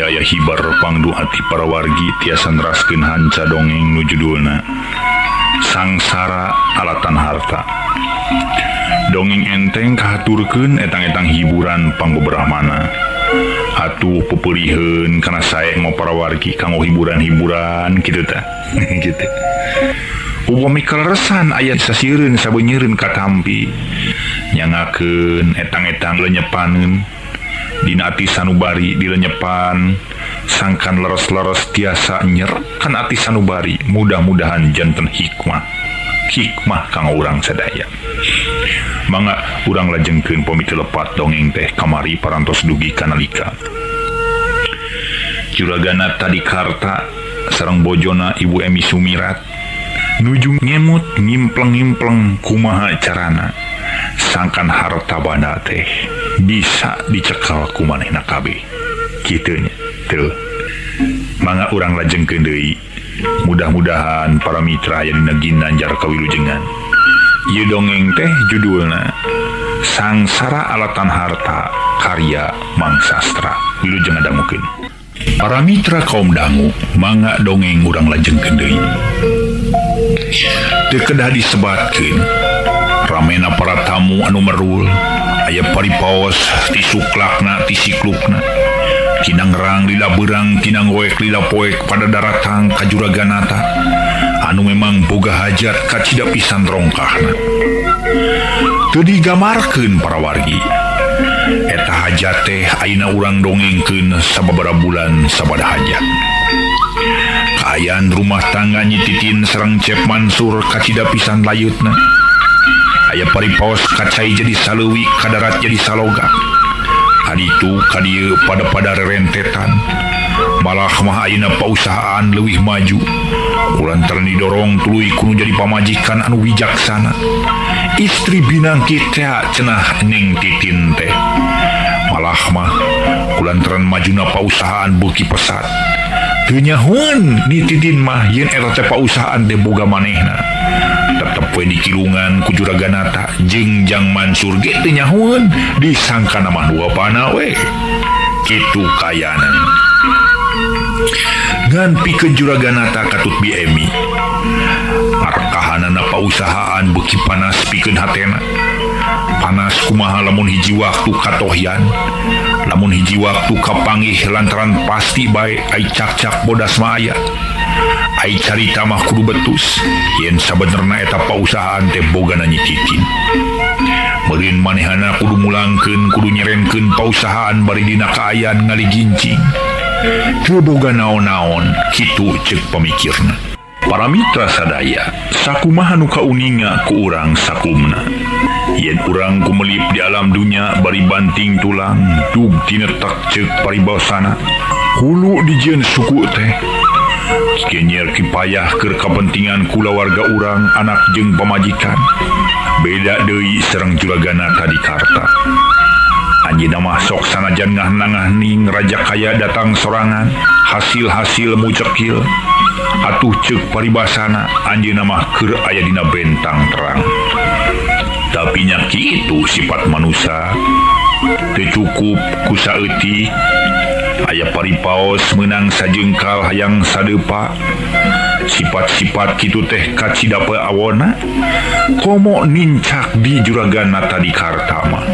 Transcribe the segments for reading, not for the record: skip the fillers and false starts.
aya hibar pangdu hati para wargi tiasa neraskeun hanca dongeng nu judulna Sangsara Alatan Harta. Dongeng enteng kahaturkeun etang-etang hiburan panggoberahmana. Atuh pepeuliheun kana sae mau para wargi kanggo hiburan-hiburan kitu tah. Kitu. Upami kaleresan aya sasiereun sabeunyereun katampi nyangakeun etang-etang lenyepaneun dina ati sanubari dilenyepan sangkan leres-leres tiasa nyerkan ati sanubari mudah-mudahan janten hikmah kang urang sadaya. Mangga urang lajengkeun pamiti lepat dongeng teh kamari parantos dugi kanalika Juragana Tadikarta sareng bojona Ibu Emi Sumirat nuju ngemut ngimpleng-ngimpleng kumaha carana sangkan harta banda teh bisa dicekal ku manehna kabeh kitu nya teu. Mangga urang lajengkeun deui mudah-mudahan para mitra aya dina ginanjar kawilujengan. Ieu dongeng teh judulna Sangsara Alatan Harta karya Mang Sastra. Wilujeng dangukeun. Para mitra kaum dangu, mangga dongeng urang lajengkeun deui. Teu kedah disebatkeun ramena para tamu anu merul aya paripaos ti suklakna ti siklukna tina ngerang lila beurang tina ngoek lila poek pada daratang ka Juraganata anu memang boga hajat ka cida pisan rongkahna. Teu digamarkeun para wargi eta hajat teh ayeuna urang dongengkeun sababaraha bulan sabada hajat. Kaayaan rumah tangga Nyi Titin sareng Cep Mansur kacida pisan layutna. Aya paripaos kacai jadi saleuwi kadarat jadi saloga. Kaditu kadieu pada rerentetan. Malah mah ayeuna pausahaan leuwih maju. Kulantaran didorong tuluy kudu jadi pamajikan anu wijaksana. Istri binang kita cenah Neng Titin teh. Malah mah kulantaran majuna pausahaan beuki pesat. Teu nyahoan Nyi Titin mah yen eta teh pausahaan teh boga manehna. Tetep we dikilungan ku Juraganata jeung Jang Mansur ge teu nyahoan disangkana mah dua pana we. Kitu kayana. Ngan pikeun Juraganata katut Bi Emi. Arkahanana pausahaan beuki panas pikeun hatena. Panas kumaha lamun hiji waktu katohyan. Lamun hiji waktu kapanggih lantaran pasti bae ai cak-cak bodas mah aya. Ai carita mah kudu betus yen sabenerna eta pausahaan teh bogana Nyi Titin. Meureun manehana kudu mulangkeun kudu nyerenkeun pausahaan bari dina kaayaan ngaligincing. Teu boga naon-naon kitu ceuk pamikirna. Para mitra sadaya, sakumaha nu kauninga ku urang sakumna. Yen urang kumelip di alam dunya bari banting tulang dug tinetek ceuk paribosana. Hulu dijieun suku teh kenyer kipayah keur kapentingan kula warga urang anak jeung pamajikan. Beda deui sareng Juragana Tadikarta. Anjeunna mah sok sanajan ngah-ngahning raja kaya datang sorangan, hasil-hasil mucekil. Atuh ceuk paribasana anjeunna mah keur aya dina bentang terang. Tapi nya kitu sifat manusia teu cukup ku saeutik. Aya paripaos meunang sajengkal hayang sadeupa. Sifat-sifat kitu teh kacida pe awona komo nincak di Juragana Tadikarta mah.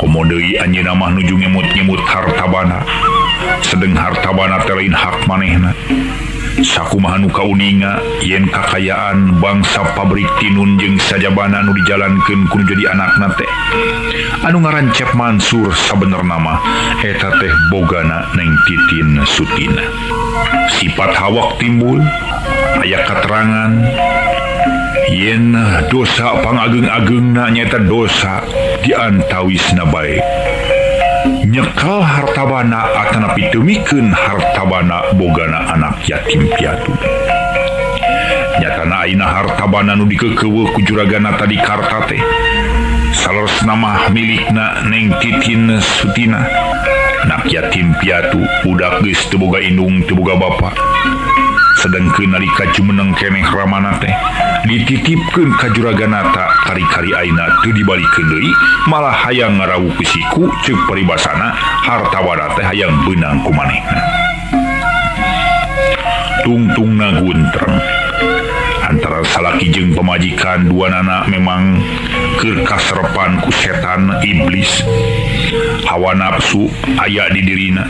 Komo deui anjeunna mah nuju ngemut-ngemut hartabana. Sedeng hartabana teh lain hak manehna. Sakumaha nu kauninga yen kakayaan bangsa pabrik tinun jeung sajabana nu dijalankeun kudu jadi anakna teh anu ngaran Cep Mansur sabenerna mah eta teh bogana Neng Titin Sutina. Sifat hawak timbul aya katerangan yen dosa pangageng-agengna nyaeta dosa diantawisna bae. Nyekal hartabana atanapi temikeun hartabana bogana anak yatim piatu. Nyatana ayeuna hartabana nu dikeukeueuh ku Juragana Tadikarta teh saleresna mah milikna Neng Titin Sutina. Nak yatim piatu budak geus teu boga indung teu boga bapa. sedangkeun nalika jumeneng keneh Ramana teh dititipkeun ka Juraganata kari-kari aina teu dibalikeun deui malah hayang ngarawuh ku siku ceuk paribasana hartawana teh hayang beunang ku manehna. Tungtungna guntreng antara salaki jeung pamajikan duanana memang keur kaserepan ku setan iblis. Hawa nafsu aya di dirina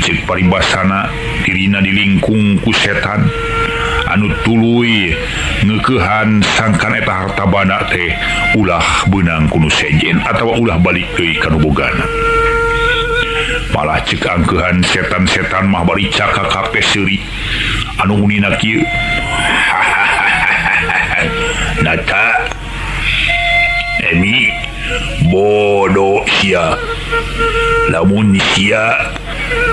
ceuk paribasana dirina dilingkung ku setan anu tuluy ngeukehan sangkan eta harta bana teh ulah beunang ku nu sejen atawa ulah balik deui ka nu bogana. Malah ceuk angkeuhan setan-setan mah bari caka kabeh seuri anu unina kieu. Nata Emi bodoh sia, lamun sia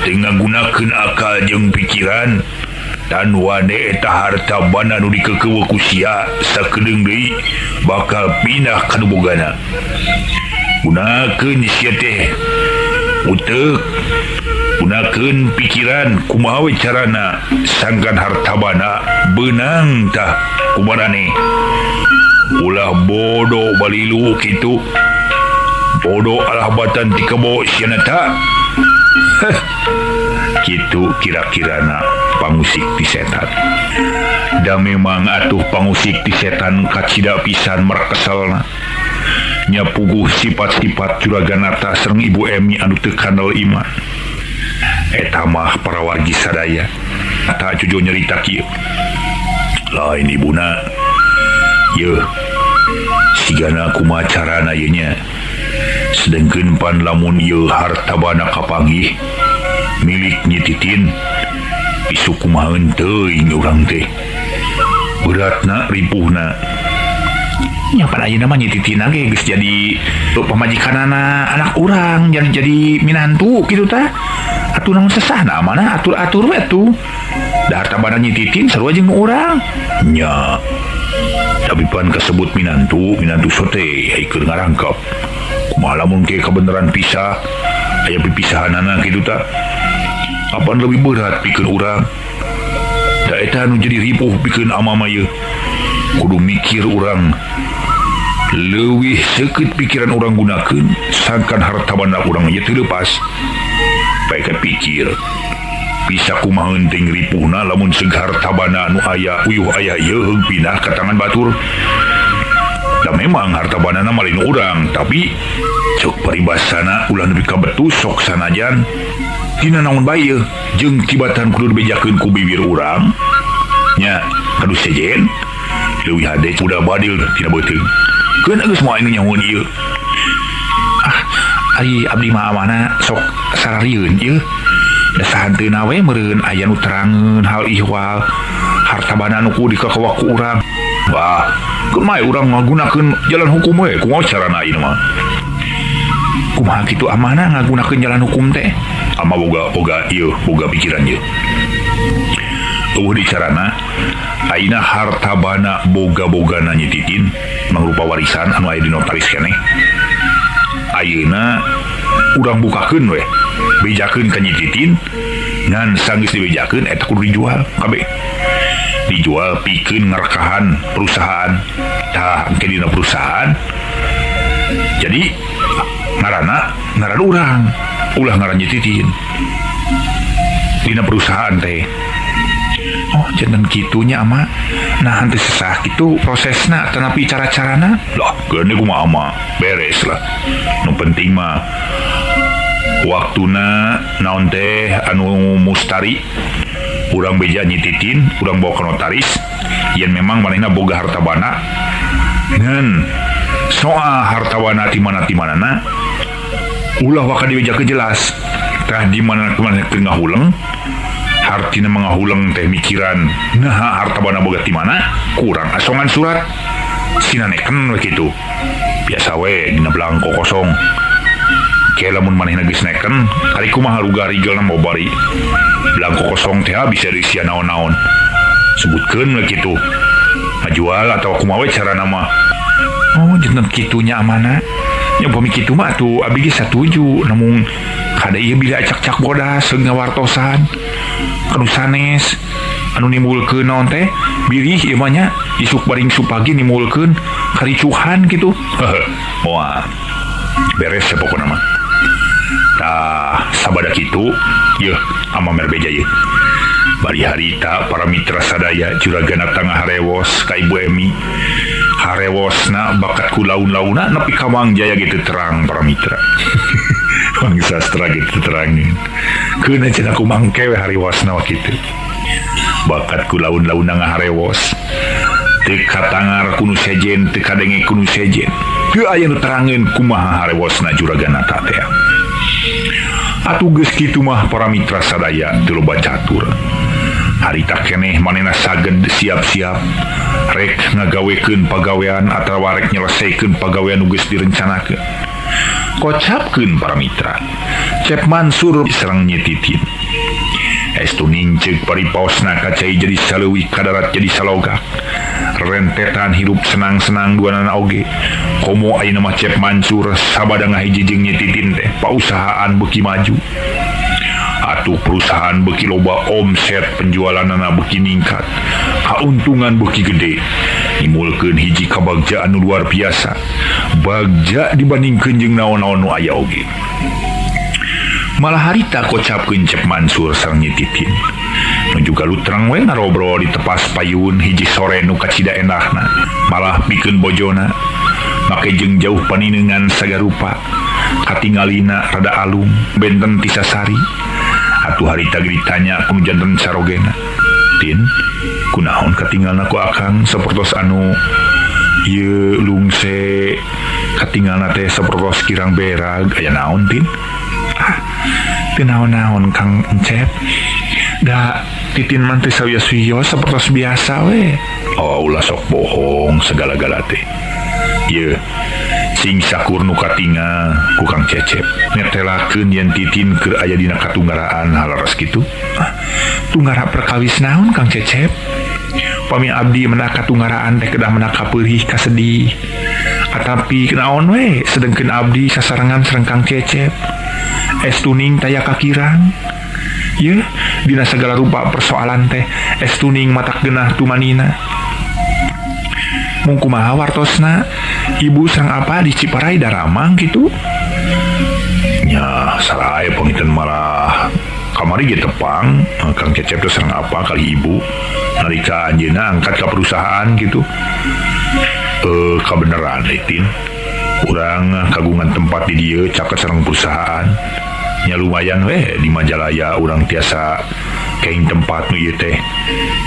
dengan gunakan akal jeung pikiran dan wane eta harta bana nu dikekeueuh ku sia sakedeung deui bakal pindah ka nu bogana. Gunakeun sia teh uteuk, gunakeun pikiran kumaha we carana sangkan harta bana beunang tah kumaraneh. Ulah bodoh balilu kitu, bodoh alahbatan ti kebo siana ta. Kitu kira-kirana pangusik ti setan. Da memang atuh pangusik ti setan kacida pisan markeselna. Nya puguh sifat-sifat Juraganata sareng Ibu Emi anu teu kandel iman. Eta mah para wargi sadaya ata cujo nyarita kieu. Lain ibuna yeuh sigana kumaha carana ieu nya sedengkeun pan lamun ieu harta bana kapanggih milik Nyi Titin isu kumaha teuing urang teh beratna ripuhna. Nya pan ayeuna mah Nyi Titin ge geus jadi pamajikanana anak urang jadi minantu kitu tah. Atuh naon sesahna amanah atur-atur we atuh. Da harta bana Nyi Titin sarua jeung urang. Nya tapi pan kasebut minantu sote haikeun ngarangkap kumaha lamun ke kabeneran pisah aya pipisahanana kitu tah apan leuwih berat pikeun urang. Da eta anu jadi ripuh pikeun ama-ama ieu kudu mikir urang leuwih seukeut pikiran urang gunakeun sangkan harta bana urang ieu teu leupas. Bae pikir bisa kumaha teuing ripuhna lamun seug harta bana anu aya uyuh aya ieu pindah ka tangan batur. Da memang harta banana malin urang tapi ceuk paribasana ulah nepi ka betus sok sanajan dina naon bae ieu jeung tibatan kudu dibejakeun ku bibir urang nya kadu sejen leuwih hade udah badil tina beuteung keun geus moal anu nyahoan ieu. Ari abdi mah amanah sok sararieun ieu da sahanteuna we meureun aya nu terangeun hal ihwal harta bana nu kudu dikakawa ku urang. Wah, keun mah urang ngagunakeun jalan hukum we kumaha carana ieu mah. Kumaha kitu amanah ngagunakeun jalan hukum teh? Ama boga pikiran ieu. Eueuh di carana ayeuna harta bana boga-bogana Nyi Titin mangrupa warisan anu aya di notaris keneh. Ayeuna urang bukakeun we bejakeun ka Nyi Titin ngan sanggeus dibejakeun eta kudu dijual kabeh. Dijual pikeun ngarekahan perusahaan. Tah engke dina perusahaan jadi ngaran urang ulah ngaran Nyi Titin dina perusahaan teh. Oh jangan kitunya ama nah henteu sesah kitu prosesna tanapi cara-carana lah geuneuh kumaha ama beres lah. Nu penting mah waktuna naon teh anu mustari urang beja Nyi Titin urang bawa ke notaris yen memang manehna boga harta bana ngan soal harta bana ti mana-manana ulah waka dibejakeun jelas tah di mana kemana teu ngahuleng hartina mangahuleng teh mikiran naha harta bana boga ti mana kurang asongan surat sinaneken we kitu biasa we dina belangko kosong. Kayak lamun manehna geus neken ari kumaha ruga-rigelna mau bari belangko kosong teh bisa diisi naon-naon sebutkeun we kitu ngajual atau kumaha we carana mah. Oh janten kitunya amanah nya upami kitu mah atuh abdi ge satuju namun kada ieu bila acak-cak bodas seung ngawartosan kanu sanes anu nimulkeun naon teh bilih ieu mah nya isuk baring supagi nimulkeun karicuhan gitu. Moal beres ya pokona mah. Tah sabada kitu yeuh amamer beja yeuh. Bari harita para mitra sadaya juragana tangah harewos ka Ibu Emi. Harewosna bakat ku laun-launa nepi ka Mang Jaya gitu terang para mitra. Mang sastra gitu terangin. Keuna cenah ku mangke we harewosna wa kitu. Bakat ku laun-launa ngaharewos. Teu katangar ku nu sejen, teu kadenge ku nu sejen. Teu aya nu terangkeun kumaha harewosna juragana teh. Atuh geus kitu mah para mitra sadaya teu loba catur. Harita keneh manehna saged siap-siap rek ngagawekeun pagawean atawa rek nyelesaikeun pagawean nu geus direncanakeun. Kocapkeun para mitra. Cep Mansur sareng Nyi Titin. Estuning ceuk paripaosna kacai jadi saleuwih kadarat jadi salogak. Rentetan hirup senang-senang duanana oge. Komo ayeuna mah Cep Mansur sabada ngahiji jeung Nyi Titin teh pausahaan beuki maju. Atuh perusahaan beuki loba omset penjualanana beuki ningkat. Kauntungan beuki gede. Nimulkeun hiji kabagja anu luar biasa. Bagja dibandingkeun jeung naon-naon nu aya oge. Malah harita kocapkeun Cep Mansur sareng Nyi Titin. Nu juga lutrang we ngarobrol di tepas payun hiji sore nu kacida endahna. Malah pikeun bojona make jeung jauh paninengan sagarupa. Katingalina rada alung benten Tisasari. Atuh harita ditanya ku janten sarogena. Tin, kunaon katinggalna ku akang sapertos anu ieu lungse katinggalna teh sapertos kirang berag aya naon Tin? Teu naon-naon Kang Encep. Da Titin mah teh sawios-wios sapertos biasa we. Oh ulah sok bohong segala-gala teh. Ieu sing sakur nu katingal ku Kang Cecep netelakeun yen Titin keur aya dina katunggaraan halaras kitu. Tunggara perkawis naon Kang Cecep? Pami abdi meunang katunggaraan teh kedah meunang kapeurih kasedih. Atapi naon we sedengkeun abdi sasarengan sareng Kang Cecep. Estuning taya kakirang. Ye, dina segala rupa persoalan teh estuning matak geunah tumanina. Mung kumaha wartosna ibu sareng apa di Ciparai daramang gitu? Nya saraya panginten malah kamari ge tepang Kang Cecep teh sareng apa kali ibu nalika anjeunna angkat ka perusahaan gitu. Kabeneran Tin. Urang kagungan tempat di dieu caket sareng perusahaan. Nya lumayan we di Majalaya urang tiasa keing tempat nu ieu teh.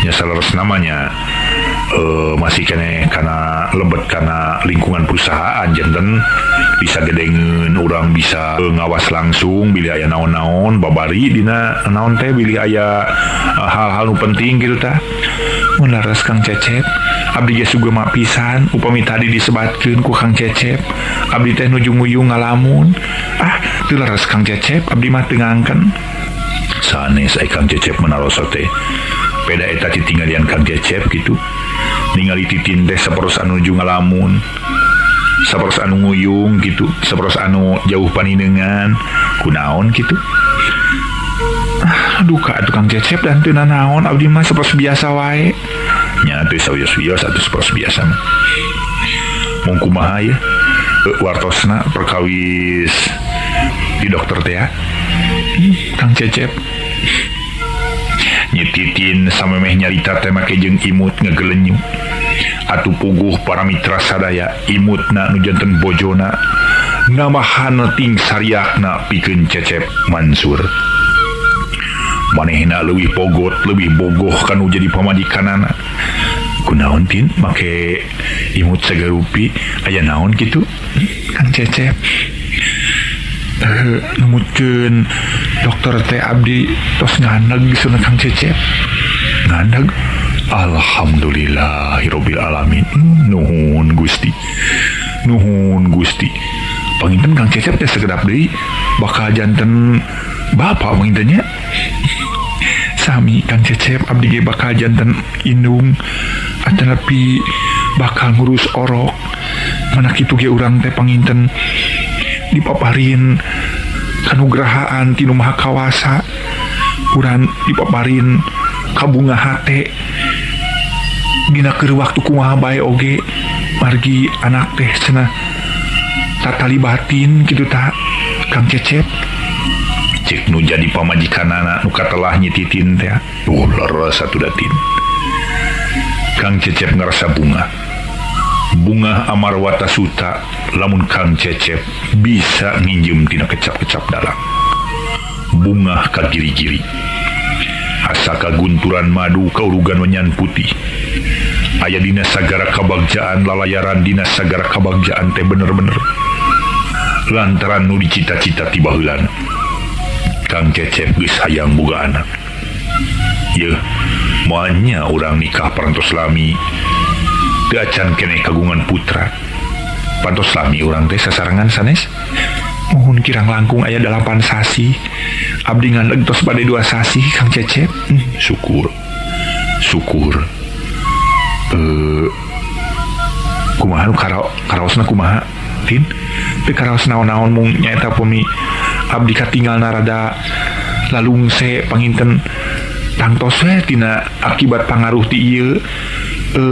Nya saleres namanya masih kene karena lebet karena lingkungan perusahaan janten bisa gedengeun urang bisa ngawas langsung bila aya naon-naon babari dina naon teh bila aya hal-hal nu penting gitu tah. Mun laras Kang Cecep abdi ge sugema pisan upami tadi disebatkeun ku Kang Cecep abdi teh nuju nguyung ngalamun. Teu laras Kang Cecep abdi mah teu ngangken. Sanes ai Kang Cecep menaroso teh peda eta titinggalian Kang Cecep gitu. Ningali Titin teh sapertos anu nuju ngalamun, sapertos anu nguyung gitu, sapertos anu jauh paninengan, kunaon gitu. Duka atuh Kang Cecep dan teu nanaon abdi mah sapertos biasa wae. Nya teu sawios-wios atuh sapertos biasa mah. Mung kumaha ye? Wartosna perkawis di dokter teh ya. Kang Cecep Nyi Titin samemeh nyarita teh make jeung imut ngegelenyuk. Atuh puguh para mitra sadaya imutna nu janten bojona namahan ting sariakna pikeun Cecep Mansur. Manehna leuwih pogot, leuwih bogoh kanu jadi pamajikanana. Kunaon Tin make imut sagarupi aya naon kitu? Kang Cecep numutkeun dokter teh abdi tos nganeg gisuna Kang Cecep. Nganeg? Alhamdulillahirabbil alamin. Nuhun Gusti. Nuhun Gusti. Panginten Kang Cecep teh segedap deui bakal janten bapak pangintennya. Sami Kang Cecep abdi ge bakal janten indung atanapi bakal ngurus orok. Mana kitu ge urang teh panginten dipaparin kanugrahaan tinu maha kawasa. Urang dipaparin kabunga hate dina keur waktu kumaha bae oge margi anak teh cenah tatali batin kitu tah Kang Cecep cek nu jadi pamajikanana nu katelah nyititin teh leres satu datin. Kang Cecep ngerasa bunga amarwata suta lamun Kang Cecep bisa nginjem tina kecap-kecap dalam bunga kagiri-giri asa kagunturan madu kaurugan wenyan putih aya dina sagara kabagjaan lalayaran dina sagara kabagjaan teh bener-bener lantaran nu dicita-cita ti baheulana Kang Cecep geus hayang boga anak. Yeuh moalnya urang nikah parantos lami teu acan keneh kagungan putra parantos lami urang teh sasarangan sanes mohon kirang langkung aya 8 sasi abdi ngandeg tos bade 2 sasi Kang Cecep. Syukur kumaha nu karaosna kumaha Tin teu karaos naon-naon mung nyaeta pemi abdi katinggalna rada lalungse panginten tangtos we tina akibat pangaruh ti ieu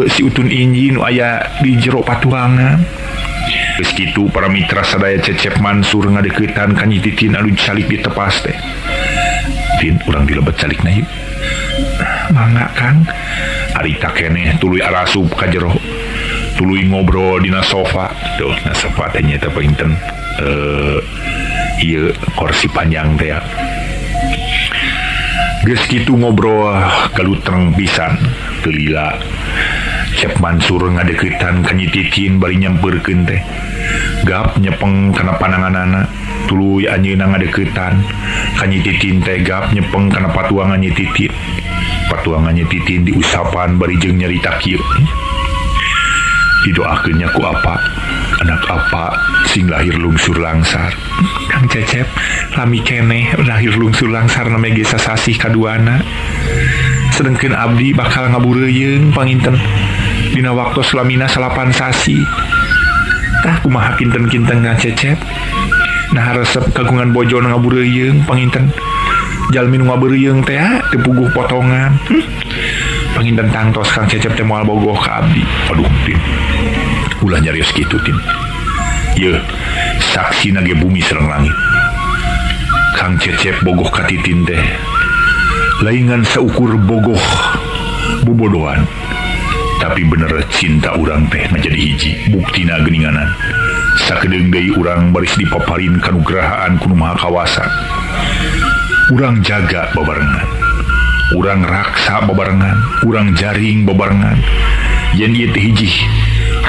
si utun inji nu aya di jero patuangan. Geus kitu para mitra sadaya Cecep Mansur ngadeuketan ka Nyi Titin anu calik di tepas teh. Tin urang dilebet calikna ieu. Mangga Kang. Arita keneh tuluy arasup ka jero. Tuluy ngobrol dina sofa. Tuh, na sofa teh nya teh pinten ieu kursi panjang teh ya. Geus kitu ngobrol kalutreng pisan teu lila Cep Mansur ngadeuketan ka Nyi Titin bari nyampeurkeun teh. Gap nyepeng kana pananganana tuluy anjeunna ngadeuketan ka Nyi Titin teh gap nyepeng kana patuangan Nyi Titin. Patuangan Nyi Titin diusapan bari jeung nyarita kieu. Didoakeun nya ku apa anak apa sing lahir lungsur langsar. Kang Cecep lami keneh lahir lungsur langsar na mege sasasih kaduana sedengkeun abdi bakal ngabureuyeung panginten dina waktos lamina 8 sasi tah kumaha kinten-kinten Kang Cecep nah resep kagungan bojo ngabureuyeung panginten jalmi nu ngabureuyeung teh teu puguh potongan. Panginten tangtos Kang Cecep teh moal bogoh ka abdi. Aduh Tin ulah nyarios kitu Tin. Yeuh saksi nage bumi sareng langit. Kang Cecep bogoh ka Titin teh laingan seukur bogoh bobodohan tapi bener cinta urang teh menjadi hiji buktina geuninganan sakedeung deui urang baris dipaparin kanugrahaan ku Nu Maha Kawasa. Urang jaga babarengan, urang raksa babarengan, urang jaring babarengan. Yen ieu teh hiji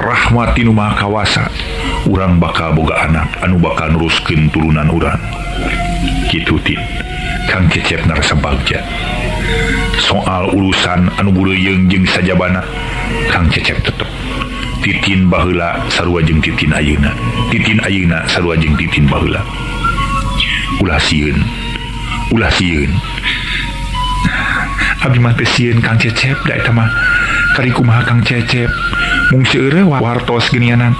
rahmat ti Nu Maha Kawasa, urang bakal boga anak anu bakal neruskeun turunan urang. Kitu Tin. Kang Cecep narasa bagja. Soal urusan anu bureuyeung jeung sajabana, Kang Cecep tetep Titin baheula sarua jeung Titin ayeuna. Titin ayeuna sarua jeung Titin baheula. Ulah sieun. Abdi mah teu sieun Kang Cecep da eta mah. Kari kumaha Kang Cecep mung seureut wartos geunianan.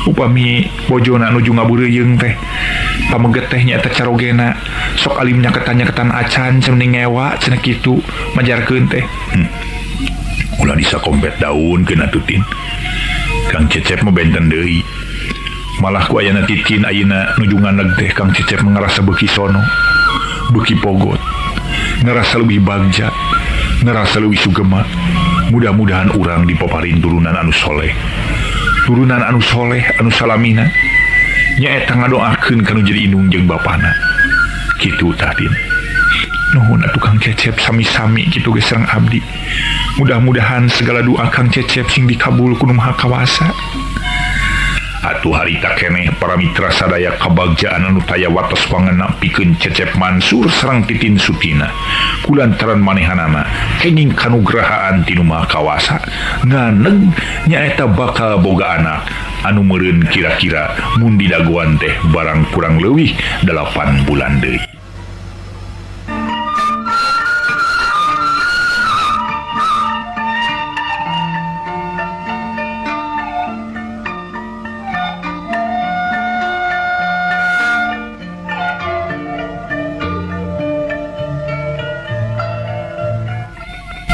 Upami bojona nuju ngabureuyeung teh pameget teh nya eta carogena sok alim nyaketan acan cenah ngewa cenah kitu majarkeun teh. Ulah disakompet daunkeun atuh Tin. Kang Cecep mah benten deui. Malah ku ayana Titin ayeuna nuju nganeg teh Kang Cecep ngerasa beuki sono, beuki pogot, ngerasa lebih bagja, ngerasa lebih sugema. Mudah-mudahan urang dipaparin turunan anu soleh. Turunan anu soleh anu salamina nyaeta ngadoakeun kanu jadi indung jeung bapana. Kitu tah Tin. Nuhun atuh Kang Cecep sami-sami kitu geus sareng abdi. Mudah-mudahan segala doa Kang Cecep sing dikabul ku Nu Maha Kawasa. Atuh harita keneh para mitra sadaya kabagjaan anu taya watos pangenna pikeun Cecep Mansur sareng Titin Sutina. Kulantaran manehanana kenging kanugrahaan ti Nu Maha Kawasa nganeg nyaeta bakal boga anak anu meureun kira-kira mun didagoan teh barang kurang leuwih 8 bulan deui.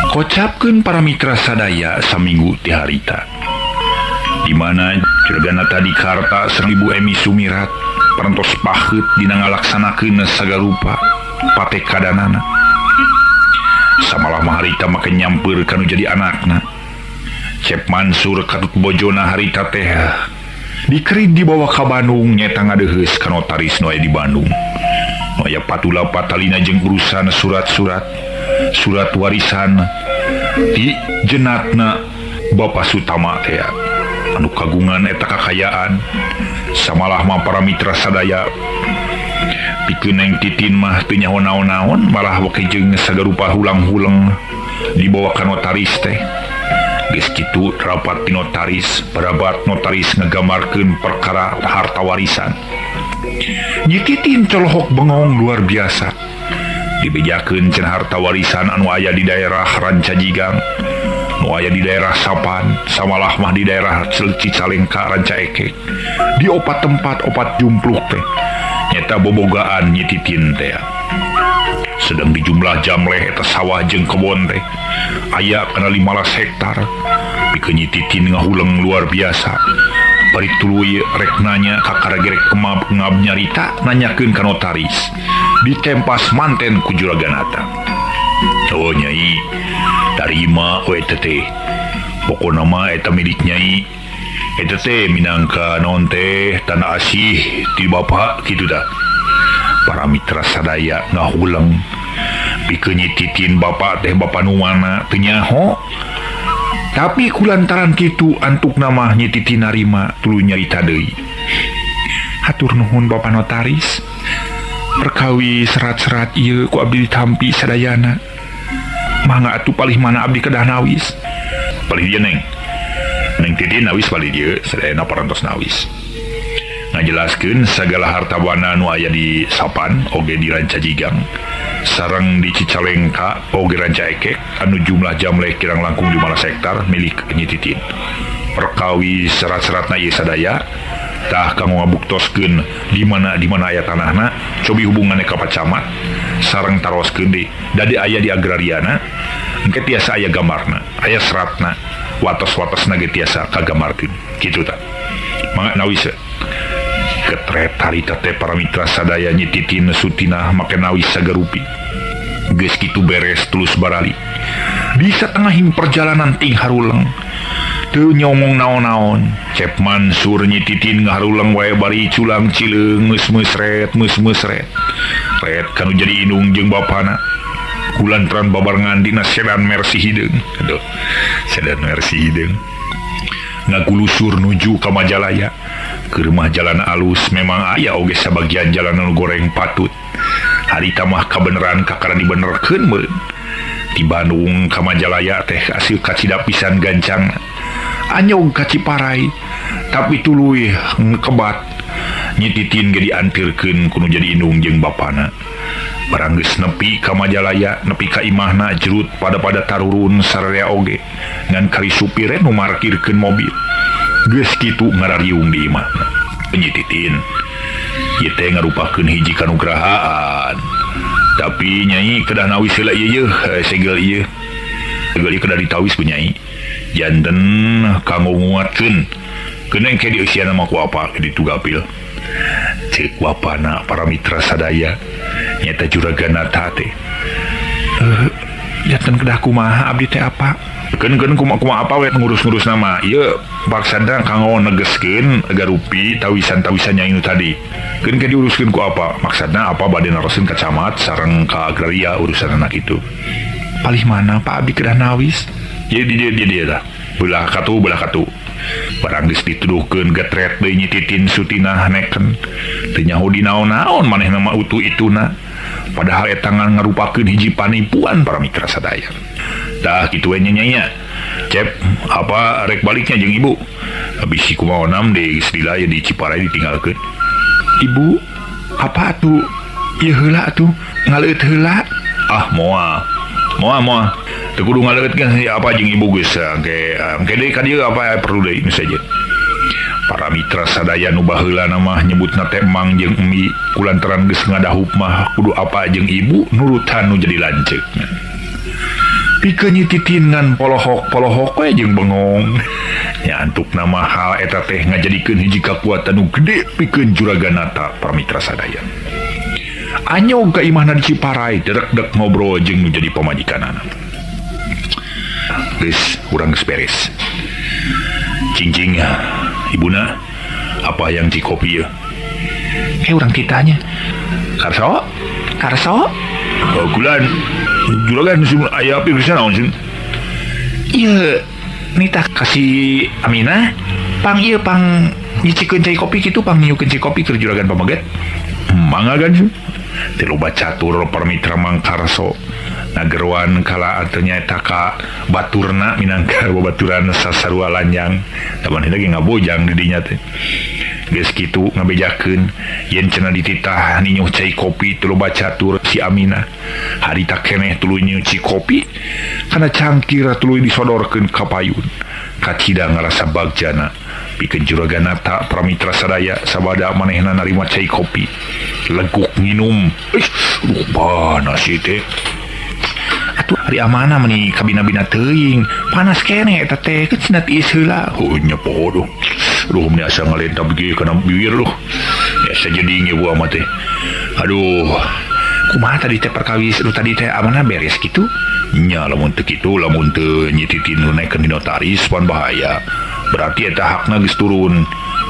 kocapkeun para mitra sadaya saminggu ti harita. Di mana juragana tadi karta sareng Ibu Emi Sumirat parantos paheut dina ngalaksanakeun sagarupa patekadanana. Samalah harita make nyamper kanu jadi anakna. Cep Mansur katut bojona harita teh dikerid dibawa ka Bandung nyata ngadeheus ka notaris nu aya di Bandung. Nu aya patula patalina jeung urusan surat-surat warisan di jenatna Bapak Sutama teh anu kagungan eta kakayaan. Samalah mah para mitra sadaya pikeun Neng Titin mah teu nyaho naon-naon malah wake jeung sagarupa hulang-hulang dibawa ka notaris teh. Geus kitu rapat di notaris, parabat notaris ngagambarkeun perkara harta warisan. Nyi Titin colohok bengong luar biasa. Dibejakeun cenah harta warisan anu aya di daerah Rancajigang, nu aya di daerah Sapan, samalah mah di daerah Cicalengka Ranca Ekek. Di opat tempat opat jumpluk teh nyata bobogaan Nyi Titin teh. Sedang di jumlah jamleh eta sawah jeung kebon teh aya kana 15 hektar. Pikeun Nyi Titin ngahuleung luar biasa. Bari tuluy rek nanya ka karagerek kemab nyarita nanyakeun ka notaris. Ditempas manten ku juraganata. Oh Nyai, tarima we eta teh. Pokona mah eta milik Nyai. Eta teh minangka naon teh tanah asih ti Bapak kitu dah. Para mitra sadaya ngahuleung. Pikeun Nyi Titin Bapak teh Bapak nu mana teu nyaho. Tapi kulantaran kitu antuk nama Nyi Titin narima tuluy nyarita deui. Hatur nuhun Bapak notaris. Perkawi serat-serat ieu ku abdi ditampi sadayana. Mangga atuh palih mana abdi kedah nawis. Palih dieu Neng. Neng Titin nawis palih dieu sadayana parantos nawis. Ngajelaskeun sagala harta wana nu aya di Sapan oge di Rancajigang sareng di Cicalengka oge Ranca Ekek anu jumlah jamleh kirang langkung 15 hektar milik Nyi Titin. Perkawi serat-seratna ieu sadaya tah kanggo ngabuktoskeun di mana aya tanahna cobi hubunganna ka pacamat sareng taroskeun deui dadi aya di agrariana engke tiasa aya gambarna aya seratna watos-watosna ge tiasa kagambarkeun kitu tah. Mangga nawis ketret harita teh para mitra sadaya Nyi Titin sutina make nawis sagarupi. Geus kitu beres tulus barali. Di satengahing perjalanan ting haruleung. Teu nyomong naon-naon. Cep Mansur Nyi Titin ngaharuleung wae bari culang cileung meus-meusret. Ret kanu jadi indung jeung bapana. Kulantaran babarengan dina sedan Mercy hideung. Aduh, sedan Mercy hideung. Ngagulusur nuju ka Majalaya. Keur mah jalan alus memang aya oge sabagian jalan anu goreng patut. Harita mah kabeneran kakara dibenerkeun meureun. Di Bandung ka Majalaya teh asil kacida pisan gancang. Anyog ka Ciparai tapi tuluy ngekebat. Nyi Titin ge diantirkeun kudu jadi indung jeung bapana. Barang geus nepi ka Majalaya, nepi ka imahna jerut pada tarurun sararea oge ngan kari supir nu markirkeun mobil. Geus kitu ngarariung di imahna. Nyi Titin, ieu teh ngarupakeun hiji kanugrahaan. Tapi Nyai kedah nawis heula ieu segel ieu. Segel ieu kedah ditawis ku Nyai. Janten kanggo nguatkeun keuneng ke di usiana mah ku apa kitu gapil. Ceuk bapana para mitra sadaya nyata juraganata teh. Janten kedah kumaha abdi teh apa? Keun kumaha apa we ngurus-ngurus nama. Ieu paksana kanggo negeskeun garupi tawisan-tawisan Nyai nu tadi. Keun ke diuruskeun ku apa? Maksudna apa bade naroskeun ka camat sareng ka agraria urusan anak itu. Palih mana Pak abdi kedah nawis? Ye dia lah. Belah katu. Barang geus dituduhkeun getret deui Nyi Titin sutina haneken. Teu nyaho di naon-naon manehna mah utuh ituna. Padahal eta ngarupakeun hiji panipuan para mitra sadaya. Tah kitu we nya. Cep, apa rek baliknya jeung ibu? Bisi kumaha nam deui geus dilaya di Ciparai ditinggalkeun. Ibu, apa atuh? Ieu heula atuh, ngaleut heula. Ah, moal. Teu kudu ngaleutkeun apa jeung ibu geus engke deui ka dieu apa perlu deui nu saja. Para mitra sadaya nu baheula mah nyebutna teh Mang jeung Emi kulantaran geus ngadahup mah kudu apa jeung ibu nurutan nu jadi lanceuk. pikeun nyititingan polohok jeung bengong nya antuk nama hal eta teh ngajadikeun hiji kakuatan nu gede pikeun Juraganata Pramitra Sadaya. Anyog ka imahna di Ciparai derek-dek ngobrol jeung nu jadi pamajikanana. Geus urang geus beres. Cing ibuna apa yang di kopi ya? Urang kitanya. Karso? Gulan juragan aya api bisa naon sih? Iya, nita kasih Aminah pang nyicikeun cai kopi kitu pang nyiukeun cai kopi keur juragan pamaget. Mangga kan sih? Tilu bacatur Pramitra Mangkarso nagerwan kala artinya eta ka baturna minangka babaturan sasarua lanjang taman hidage ngabojang di dinya teh. Geus kitu ngabejakeun yen cenah dititah ninyuh cai kopi tilu bacatur si Aminah harita keneh tuluy nyuci kopi kana cangkir tuluy disodorkeun ka payun kacida ngarasa bagjana pikeun Juraganata Pramitra Sadaya sabada manehna narima cai kopi leguk nginum panas teh atuh ari amanah meuni kabina-bina teuing panas keneh eta teh cenah tiis heula nya podo duh meni asa ngalenta bege kana bibir duh biasa jadi ngebu amat teh aduh kumaha tadi teh perkawis lu tadi teh amanah beres kitu nya lamun teu kitu lamun teu nyititin naikkeun di notaris pan bahaya berarti eta hakna geus turun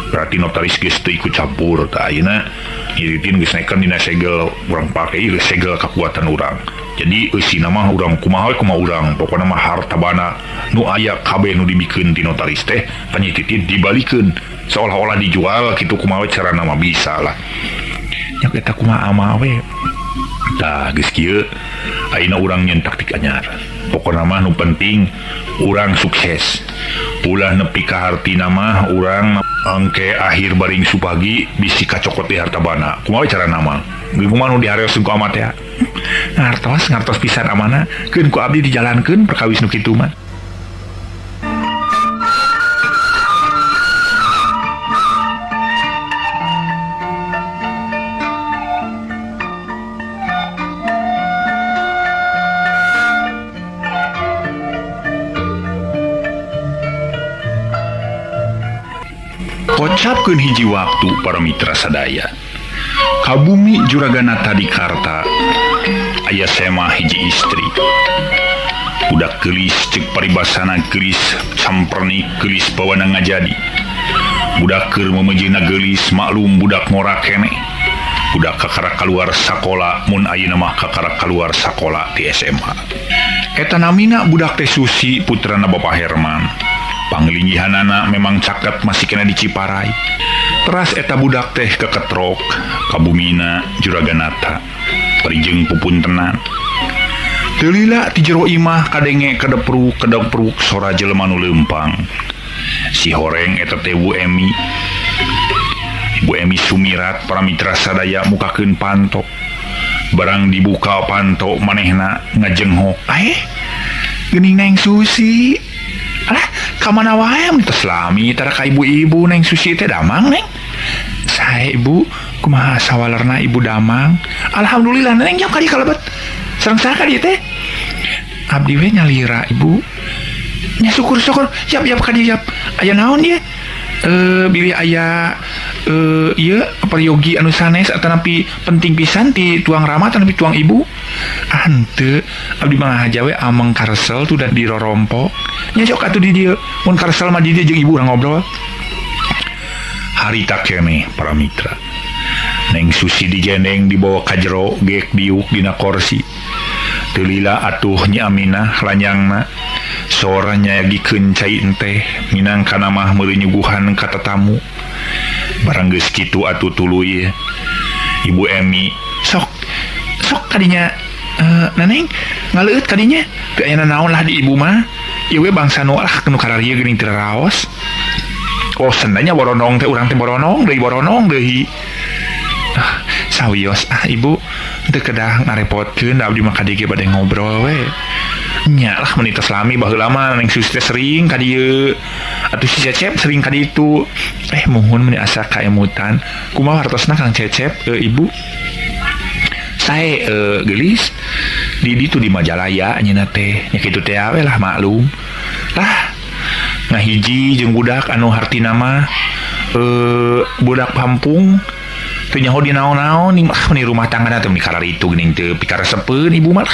berarti notaris geus teu ikut campur tah ayeuna nyititin geus naikkeun dina segel urang pake ieu segel kakuatan urang jadi eusina mah urang kumaha urang pokona mah hartabana nu aya kabeh nu dibikeun di notaris teh panyititin dibalikeun seolah-olah dijual kitu kumaha carana mah bisa lah nya eta kumaha amawe tah geus kieu ayeuna urang nyen taktik anyar pokona mah nu penting urang sukses ulah nepi ka hartina mah urang engke akhir baring supagi bisi kacokot di hartabana kumaha carana mah kumaha nu dihareoskeun ku amat ya ngartos pisan amanah keun ku abdi dijalankeun perkawis nu kitu mah. Kocapkeun hiji waktu Pramitra Sadaya kabumi Juraganata di Karta aya sema hiji istri budak geulis ceuk paribasana geulis campernik geulis bawana ngajadi budak keur memejina geulis maklum budak ngora keneh budak kakara kaluar sakola mun ayeuna mah kakara kaluar sakola di SMA eta namina budak teh Susi putrana Bapak Herman panglinggihanana memang caket masih kena di Ciparai teras eta budak teh keketrok kabumina Juraganata parijeng pupun tenan teu lila ti jero imah kadenge kedepruk sora jelema nu leumpang si horeng eta teh Bu Emi Sumirat Pramitra Sadaya mukakeun panto barang dibuka panto manehna ngajenghok geuning Neng Susi alah kamana wae mun tos lami tara ka ibu-ibu Neng Susi teh damang Neng sae ibu kumaha sawalerna ibu damang alhamdulillah Neng jam kali kalebet sareng saha ka dieu teh abdi we nyalira ibu nya syukur siap ka dieu siap aya naon ieu bibi aya ieu peryogi anu sanes atanapi penting pisan ti tuang rama atanapi tuang ibu henteu abdi mah haja we ameng karsel tuh dan dirorompok nya sok atuh di dieu mun karsel mah di dieu jeung ibu urang ngobrol harita keneh Pramitra Neng Susi digendeng dibawa ka jero geek diuk dina kursi teu lila atuh Nyi Aminah lanjangna sora nyagikeun cai teh minangka mah meuli nyuguhan ka tetamu barang geus kitu atuh tuluy Ibu Emi sok kadinya Neneng ngaleueut kadinya teu aya naon lah di ibu mah ieu we bangsa nu lah nu kararieu geuning teu raos oh sendanya boronong teh urang teh boronong deui sawios ibu teu kedah ngarepotkeun abdi mah ka dieu bade ngobrol we nya lah mun tos lami baheula mah Neng Susi teh sering ka dieu atuh si Cecep sering ka ditu muhun mun asa kaemutan kumaha hartosna Kang Cecep ibu sae geulis itu di Majalaya nyina teh nya kitu teh awe lah maklum lah ngahiji jeung budak anu hartina mah budak Pampung teu nyaho di naon-naon ni rumah tangga teh mikara itu geuning teu pikara sepeun ibu mah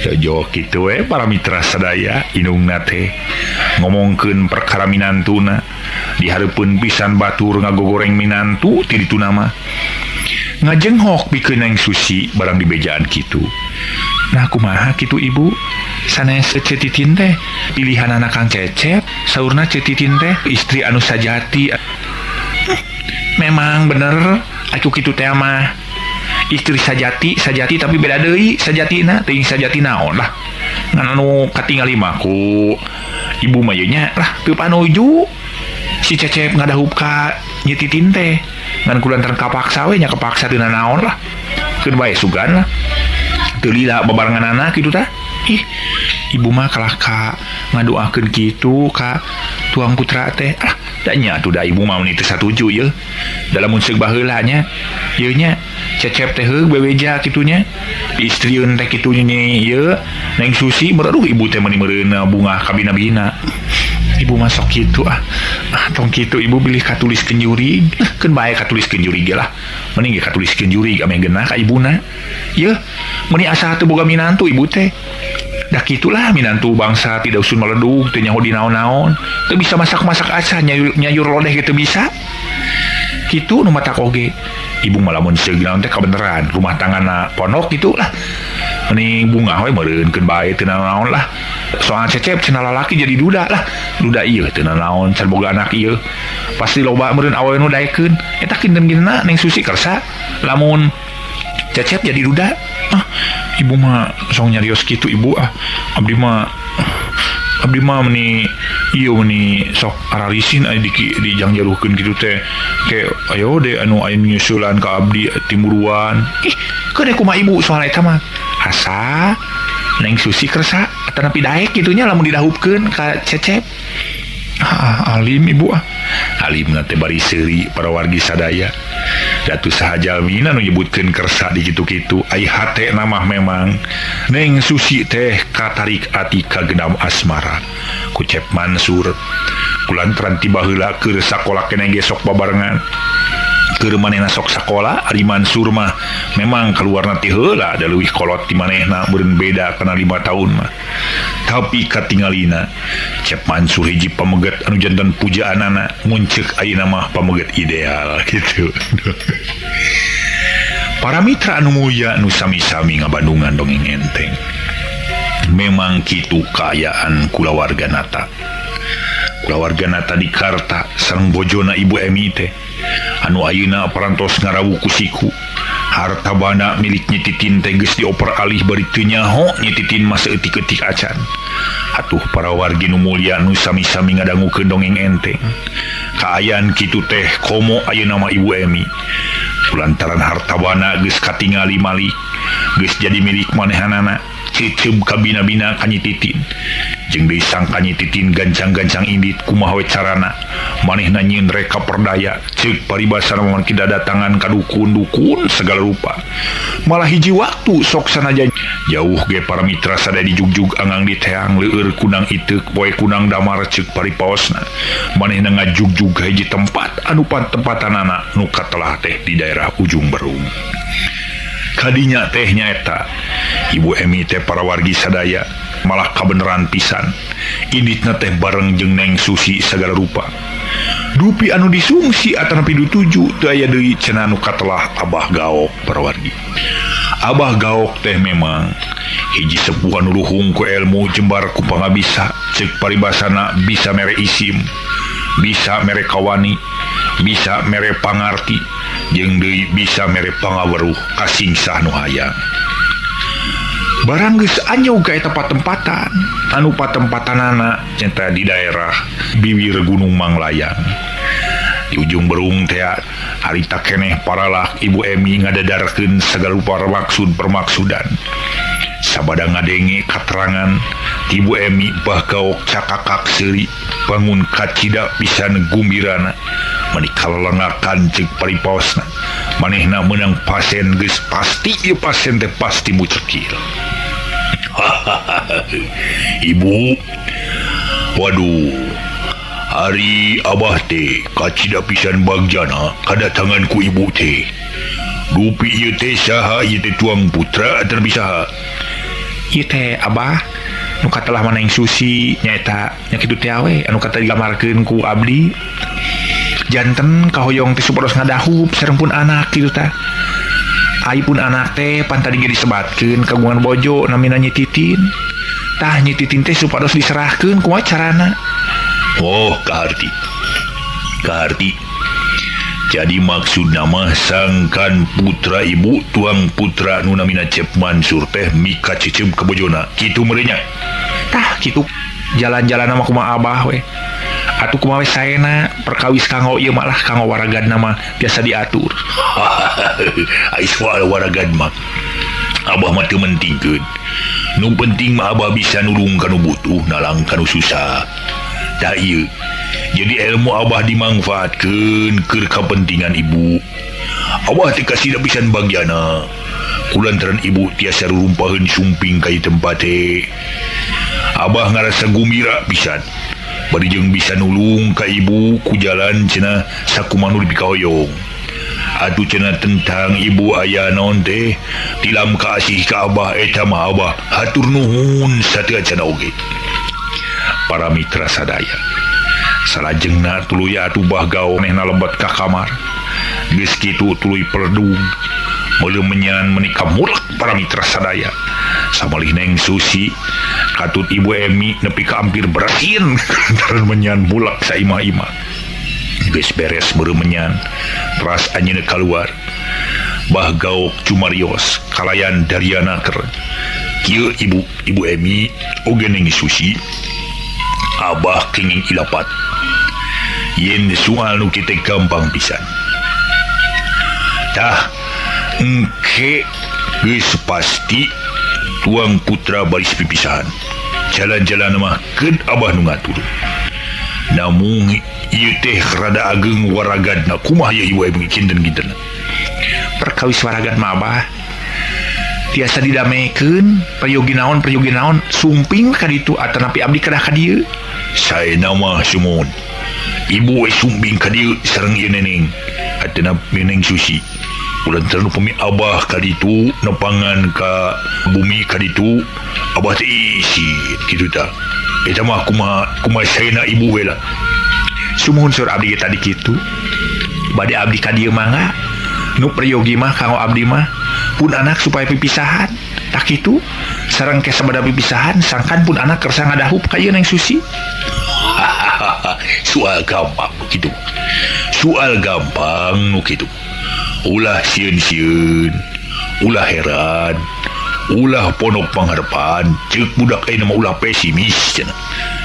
jojo kitu para mitra sadaya indungna teh ngomongkeun perkara minantuna dihareupeun pisan batur ngagogoreng minantu ti dituna mah ngajenghok pikeun Neng Susi barang di bejaan kitu. Nah kumaha kitu ibu sanes Cetitin teh pilihan anak Kang Cecep saurna Cetitin teh istri anu sajati. Memang bener aku kitu teh mah istri sajati tapi beda deui sajatina teuing sajati naon lah ngan anu katingali mah ku ibu mah nya lah teu panuju si Cecep ngadahup ka Nyetitin teh ngan kulantaran kapaksa we nya kapaksa teu naon lah keun bae sugan lah teu lila babarengan anak kitu tah ibu mah kalah ka ngadoakeun kitu ka tuang putra teh da nya atuh da ibu mah teu satuju ye dalam munseg baheula nya ye nya Cecep teh heug bebeja kitunya istrieun teh kitu nya ye Neng Susi meureun ibu teh meuni meureunna bunga kabina-bina ibu masuk kitu tong kitu ibu bilih katuliskeun jurig keun bae katuliskeun jurig ge lah mending ge katuliskeun jurig ame geunah ka ibuna ye meuni asa teu boga minantu ibu teh dah gitulah minantu bangsa tidak usun meledug teu nyaho di naon-naon teu bisa masak-masak aca nyayur lodeh gitu bisa kitu nu matak oge ibu malamun seugnaon teh kabeneran rumah tanggana pondok gitu lah mending bunga we meureunkeun bae teu naon lah soal Cecep cenah lalaki jadi duda lah duda ieu teu naon can boga anak ieu pasti loba meureun awewe nu daekeun eta kinten-kintenna Neng Susi kersa lamun Cecep jadi duda ibu mah song nyarios gitu ibu abdi mah meni iya meni sok ararisin di jangjaruhkeun gitu teh ke ayo deh anu aya nyusulan ka abdi timuruan keun kumaha ibu soal eta mah asa Neng Susi kersa tanapi daek gitunya lamun didahupkeun ka Cecep alim ibu alim teh bari seuri para wargi sadaya datu sahaja mina nu nyebutkeun kersa di kitu-kitu ai hate nama memang Neng Susi teh katarik ati ka genam asmara ku Cep Mansur kulantaran tiba heula keur sakola keneh ge sok babarengan keur manehna sok sakola ari Mansur mah memang keluarna ti heula da leuwih kolot ti manehna beureun beda kana 5 tahun mah tapi katingalina Cep Mansur hiji pameget anu janten pujaanana muncek ayeuna mah pameget ideal gitu. Para mitra anu mulia anu sami-sami ngabandungan dongeng enteng memang kitu kaayaan kulawarganata di Karta sareng bojona Ibu Emi teh anu ayeuna parantos ngarawu ku siku harta bana milik Nyetitin teh geus dioper alih bari teu nyaho Nyetitin mah saeutik-eutik acan atuh para wargi nu mulia nu sami-sami ngadangukeun dongeng enteng kaayaan kitu teh komo ayeuna mah Ibu Emi kulantaran harta bana geus katingali malik geus jadi milik manehanana cecep kabina-bina ka Nyetitin jeung deui sangka Nyetitin gancang-gancang indit kumaha we carana manehna nyieun reka perdaya ceuk paribasana momen kidadatangan ka dukun-dukun segala rupa malah hiji waktu sok sanajan jauh ge para mitra sadaya dijugjug angang diteang leueur kunang iteuk poe kunang damar ceuk paripaosna manehna ngajugjug hiji tempat anu tempatanana nu katelah teh di daerah ujung Berung kadinya teh nyaeta Ibu Emi teh para wargi sadaya malah kabeneran pisan inditna teh bareng jeung Neng Susi segala rupa dupi anu disungsi atanapi dituju teu aya deui cenah nu katelah Abah Gaok para wargi Abah Gaok teh memang hiji sepuh anu luhung ku ilmu jembar ku pangabisa ceuk paribasana bisa mere isim bisa mere kawani bisa mere pangarti jeung deui bisa mere pangaweruh kasingsah nu hayang barang geus anyog ka eta patempatan anu patempatanana cenah di daerah bibir Gunung Manglayang di ujung Berung teh harita keneh paralah Ibu Emi ngadadarkeun sagala rupa permaksudan sabada ngadenge katerangan Ibu Emi Bah Gaok cakakak seuri bangun kacida pisan gumbirana menikah lengakan ceuk paripaosna manehna meunang pasien geus pasti ieu pasien teh pasti mucekil Ibu, waduh, hari Abah teh kacida pisan bagjana kadatanganku ibu teh. Dupi ieu teh saha ieu teh tuang putra terbisaha. Ieu teh Abah nu katelah mana yang Susi nyaeta nya kitu teh we anu kata dilamarkeun ku abdi. Janten kahoyong teh supados ngadahup sareng pun anak kitu tah. Ai pun anak teh pan tadi ge disebatkeun kagungan bojo namina Nyi Titin. Tah Nyi Titin teh supados diserahkeun kumaha carana. Oh, kaharti. Jadi maksud nama sangkan putra ibu tuang putra nu namina Cep Mansur teh mika cicem ke bojona. Kitu merenya. Tah kitu jalan-jalan nama kumaha Abah we. Atuh kumaha we saena perkawis kanggo ieu malah kanggo waragad nama biasa diatur. Ai soal waragad mah Abah mah teu mentingkeun. Nu penting mah Abah bisa nulung kanu butuh nalang kanu susah. Tah ieu jadi ilmu Abah dimanfaatkeun keur kepentingan ibu. Abah teh kasih pisan bagiana. Kulantaran ibu tiasa rurumpaheun sumping ka ieu tempat teh. Abah ngarasa gembira pisan. Bari jeung bisa nulung ka ibu ku jalan cenah sakumaha nu dipikahoyong. Atuh cenah tentang ibu aya naon teh tilam kasih ka Abah eta mah Abah hatur nuhun sateuacan cenah oge. Para mitra sadaya, salajengna tuluy atuh Bahgao manehna lebet ka kamar. Geus kitu tuluy perdung meuleuh menyan menikah mulak para mitra sadaya. Samalih Neng Susi katut Ibu Emi nepi ka ampir berasin lantaran menyan mulak saimah-imah. Geus beres meuleuh menyan teras anjeunna kaluar. Bahgao cumarios kalayan Daryana keur. Kieu Ibu Emi oge Neng Susi. Abah kenging ilapat. Yen soal nu kitu gampang pisan. Tah engke geus pasti tuang putra baris pipisahan. Jalan-jalan mah keun Abah nu ngatur. Namun ieu teh rada ageng waragadna kumaha ya Ibu Emi kinten-kinten. Perkawis waragad mah Abah tiasa didamekeun prayogi naon sumping ka ditu atanapi abdi kedah ka dieu. Saena mah sumun. Ibu we sumping ka dieu sareng ieu neneng atanapi Neng Susi. Kulantaran upami Abah ka ditu nepangan ka bumi ka ditu Abah teh isin kitu tah. Eta mah kumaha saena ibu we lah. Sumuhun sur abdi tadi kitu. Bade abdi ka dieu mangga nu prayogi mah kanggo abdi mah pun anak supaya pipisahan. Tak kitu sareng ke sabada pipisahan sangkan pun anak kersa ngadahup ka ieu Neng Susi. Soal gampang kitu. Soal gampang nu kitu. Ulah sieun-sieun, ulah heran, ulah ponok pangharepan, ceuk budak ayeuna mah ulah pesimis cenah.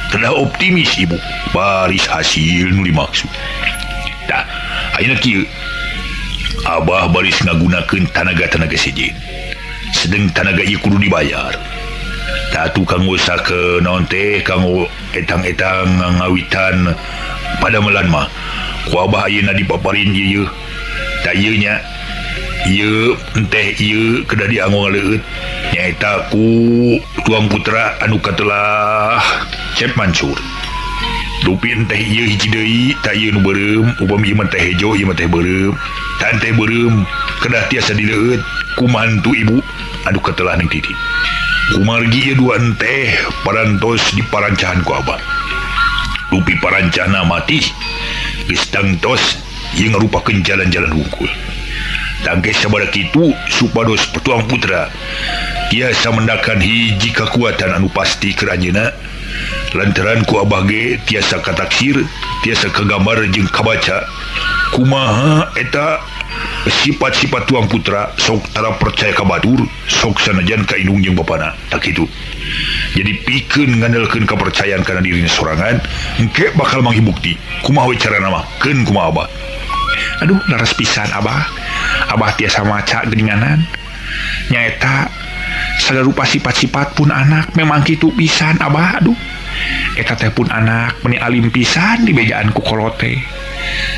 Kedah optimis ibu, baris hasil nu dimaksud. Tah, ayeuna kieu Abah baris ngagunakeun tanaga-tanaga sejen. Sedeng tanaga ieu kudu dibayar. Tatu kanggo sakeun naon teh kanggo etang-etang ngawitan padamelan mah. Ku Abah ayeuna dipaparin ieu. Da ieu nya ieu teh ieu kedah dianggo ngaleut nyaeta ku tuang putra anu katelah Cep Mansur. Dupi teh ieu hiji deui ta ieu nu beureum upami ieu teh hejo ieu teh beureum. Tan teh beureum kedah tiasa dileueut ku mantu ibu anu katelah Neng Titin. Kumargi ieu dua teh parantos diparancahan ku Abah. Dupi parancana mati geus tangtos ieu ngarupakeun jalan-jalan hungkul. Tangke sabada kitu supados petuang putra tiasa mendakan hiji kekuatan anu pasti keur anjeunna. Lantaran ku Abah ge tiasa kataksir, tiasa kagambar jeung kabaca kumaha eta sifat-sifat tuang putra sok tara percaya ka batur, sok sanajan ka indung jeung bapana. Tak kitu. Jadi pikeun ngandelkeun kepercayaan kana dirina sorangan, engke bakal manghibukti kumaha we carana mah keun kumaha Abah. Aduh, laras pisan Abah. Abah tiasa maca geuninganan. Nyaeta sagarupa sifat-sifat pun anak memang kitu pisan Abah. Aduh. Eta teh pun anak meni alim pisan di bejaan ku kolot teh.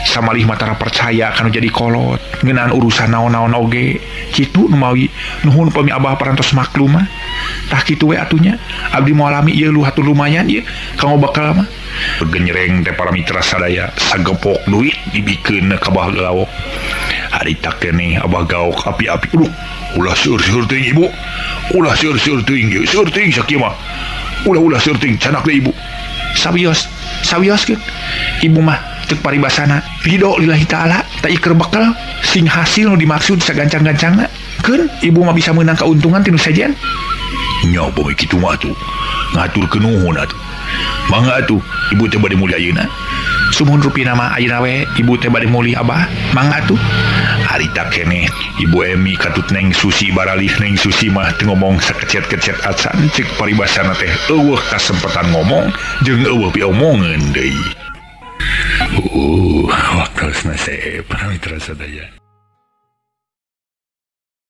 Samalih matara percaya kanu jadi kolot, ngeunaan urusan naon-naon oge. Kitu nu mawi nuhun upami Abah parantos maklum mah. tah kitu we atunya abdi mau alami ieu lu hatur lumayan ieu kamu bakal mah Genyreng teh para mitra sadaya sagepok duit dibikeun ka Abah Gaok. Harita keneh Abah Gaok api-api. Ulah seur-seur teuing ibu. Ulah seur-seur teuing ieu. Seur teuing sakieu mah. Ulah seur teuing canak deui ibu. Sawios keun ibu mah ceuk paribasana ridho lillahi taala tak iker bakal sing hasil nu dimaksud sagancang-gancangna keun ibu mah bisa menang keuntungan tinu sajian nya bumi kitu mah tuh ngaturkeun nuhun atuh mangga atuh ibu teh bade mulia ayeuna sumuhun rupina mah ayeuna we ibu teh bade mulia abah mangga atuh harita keneh ibu Emi katut Neng Susi baralih Neng Susi mah teu ngomong sakecet-kecet acan ceuk paribasana teh eueuh kasempatan ngomong jeung eueuh piomongeun deui. Waktu selesai para mitra sadaya.